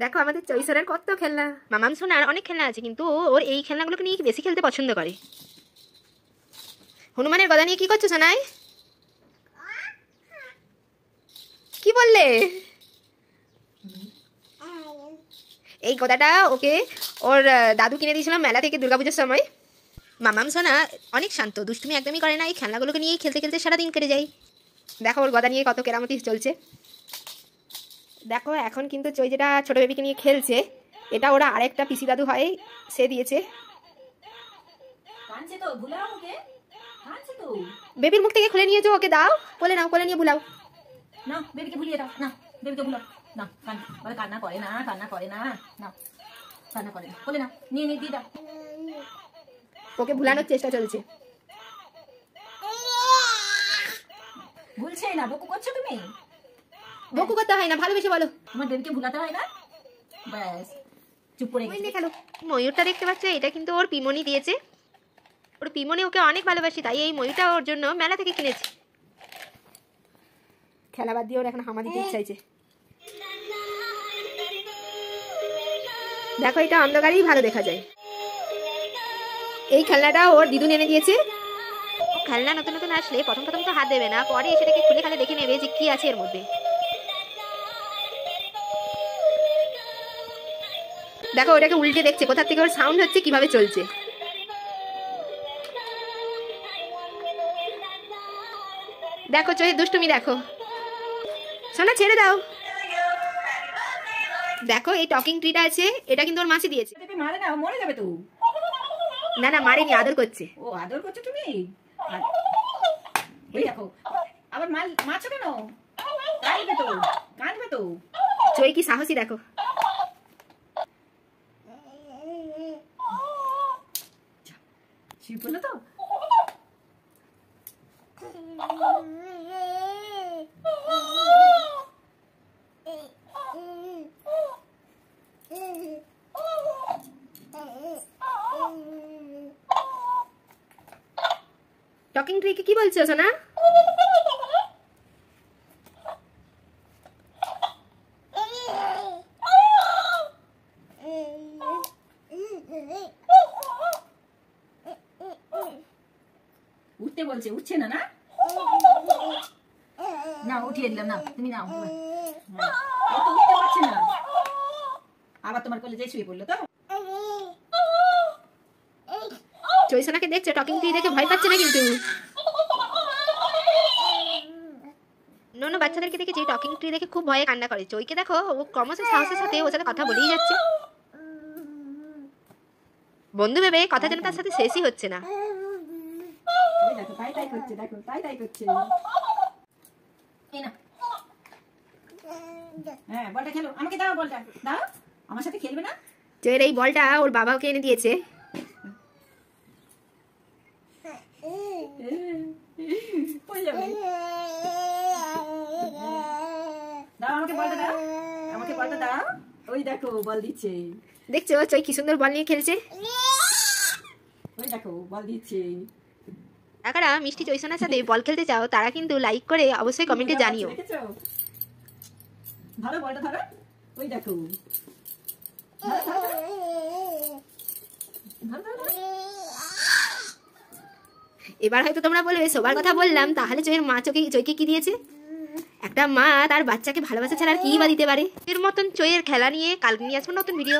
দেখো আমাদের চৈসরের কত খেলনা। মামাম সোনার অনেক খেলনা আছে, কিন্তু ওর এই খেলনাগুলোকে নিয়ে বেশি খেলতে পছন্দ করে। হনুমানের গদা নিয়ে কি করছো সোনাই? কি বললে? এই গদাটা ওকে ওর দাদু কিনে দিয়েছিলাম মেলা থেকে দুর্গাপূজার সময়। মামাম সোনা অনেক শান্ত, দুষ্টুমি একদমই করে না। এই খেলনাগুলোকে নিয়েই খেলতে খেলতে সারাদিন কেটে যায়। দেখো ওর গদা নিয়ে কত কেরামতি চলছে। দেখো এখন কিন্তু চই যেটা ছোট বেবিকে নিয়ে খেলছে, এটা ওরা আরেকটা পিসি দাদু হয় সে দিয়েছে। বেবির মুখ থেকে খুলে নিয়েছো, ওকে দাও, কোলে নাও, কোলে নিয়ে বুলাও। না বেবিকে ভুলিয়ে দাও, না বেবিকে ভুলাও না। কান্না করে না, কান্না করে না, না কান্না করে না, কোলে না, নিয়ে নিয়ে দিয়ে দাও। ওকে ভুলানোর চেষ্টা চলছে। ভুলছে না, বকু করছো তুমি। বকু করতে হয় না, ভালোবেসে বলো। তোমার বেবিকে ভুলাতে হয় না, ব্যাস চুপ করে খেলো। ময়ূরটা দেখতে পাচ্ছ, এটা কিন্তু ওর পিমনি দিয়েছে। ওর পিমনি ওকে অনেক ভালোবাসি, তাই এই ময়ূরটা ওর জন্য মেলা থেকে কিনেছি। খেলা বাদ দিয়ে ওর এখন হামা দিতে ইচ্ছা হয়েছে। দেখো এটা অন্ধকারেই ভালো দেখা যায়। এই খেলনাটা ওর দিদুন এনে দিয়েছে। খেলনা নতুন নতুন আসলে প্রথম প্রথম তো হাত দেবে না, পরে সেটাকে খুলে খালে দেখে নেবে যে কি আছে এর মধ্যে। দেখো ওটাকে উল্টে দেখছে, কোথা থেকে ওর সাউন্ড হচ্ছে, কিভাবে চলছে। দেখো চোখের দুষ্টুমি দেখো। সোনা ছেড়ে দাও। দেখো এই টকিং ট্রিটা আছে, এটা কিন্তু ওর মাসি দিয়েছে। মারে না, মরে যাবে তো। না না মারেনি, আদর করছে। ও আদর করছো তুমি। এই দেখো আবার মারছো কেন? কাঁদবে তো, কাঁদবে তো। চই কি সাহসী দেখো। শুয়ে পড়লো তো। টকিং ট্রিকে কি বলছো সোনা? উঠতে বলছে, উঠছে না। না না উঠিয়ে দিলাম, না তুমি নাও। উঠতে পারছে না, আবার তোমার কোলে যেয়ে শুয়ে পড়লো তো। চই সোনাকে দেখছো, টকিং ট্রি দেখে ভয় পাচ্ছে না কিন্তু। অন্য বাচ্চাদেরকে দেখেছি টকিং ট্রি দেখে খুব ভয়ে কান্না করে। চইকে দেখো ও ক্রমশ সাহসের সাথে ওর সাথে কথা বলেই যাচ্ছে। বন্ধু ভেবে কথা যেন তার সাথে শেষই হচ্ছে না। দেখো তাই তাই করছে, দেখো তাই তাই করছে। এই না, হ্যাঁ বলটা খেলো, আমাকে দাও বলটা দাও। আমার সাথে খেলবে না? চইয়ের এই বলটা ওর বাবাকে এনে দিয়েছে। পড়ে যাবে। দাও আমাকে বলটা দাও, আমাকে বলটা দাও। ওই দেখো বল দিচ্ছে। দেখছো চই কি সুন্দর বল নিয়ে খেলছে। ওই দেখো বল দিচ্ছে। যারা মিষ্টি চৈসনার সাথে বল খেলতে চাও তারা কিন্তু লাইক করে অবশ্যই কমেন্টে জানিও। ভালো বলটা ধরো, ওই দেখো। এবার হয়তো তোমরা বলবে সবার কথা বললাম, তাহলে চইয়ের মা চইকে কি দিয়েছে? একটা মা তার বাচ্চাকে ভালোবাসা ছাড়া আর কি বা দিতে পারে। এর মতন চইয়ের খেলা নিয়ে কালকে নিয়ে আসবো নতুন ভিডিও।